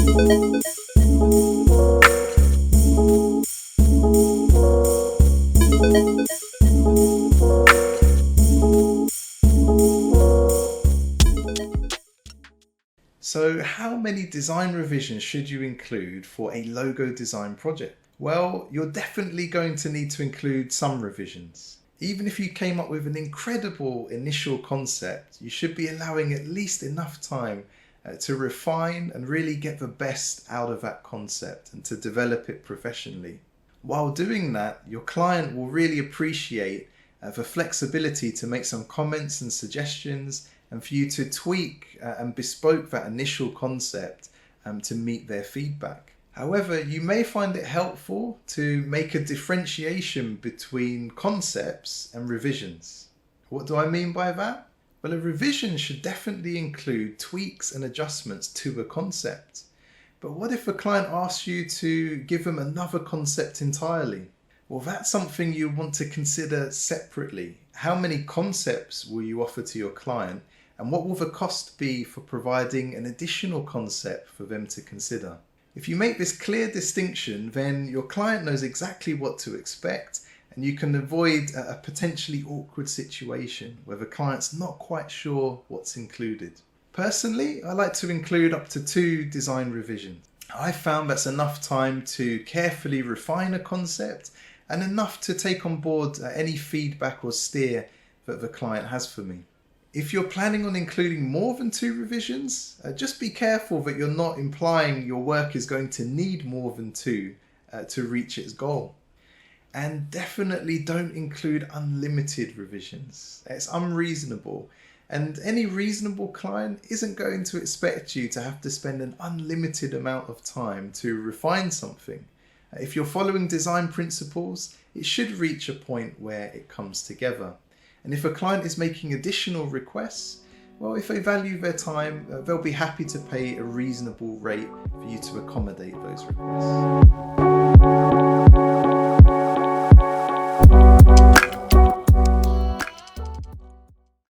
So how many design revisions should you include for a logo design project? Well, you're definitely going to need to include some revisions. Even if you came up with an incredible initial concept, you should be allowing at least enough time to refine and really get the best out of that concept and to develop it professionally. While doing that, your client will really appreciate the flexibility to make some comments and suggestions and for you to tweak and bespoke that initial concept to meet their feedback. However, you may find it helpful to make a differentiation between concepts and revisions. What do I mean by that? Well, a revision should definitely include tweaks and adjustments to a concept. But what if a client asks you to give them another concept entirely? Well, that's something you want to consider separately. How many concepts will you offer to your client, and what will the cost be for providing an additional concept for them to consider? If you make this clear distinction, then your client knows exactly what to expect, and you can avoid a potentially awkward situation where the client's not quite sure what's included. Personally, I like to include up to 2 design revisions. I found that's enough time to carefully refine a concept and enough to take on board any feedback or steer that the client has for me. If you're planning on including more than 2 revisions, just be careful that you're not implying your work is going to need more than 2 to reach its goal. And definitely don't include unlimited revisions. It's unreasonable. And any reasonable client isn't going to expect you to have to spend an unlimited amount of time to refine something. If you're following design principles, it should reach a point where it comes together. And if a client is making additional requests, well, if they value their time, they'll be happy to pay a reasonable rate for you to accommodate those requests.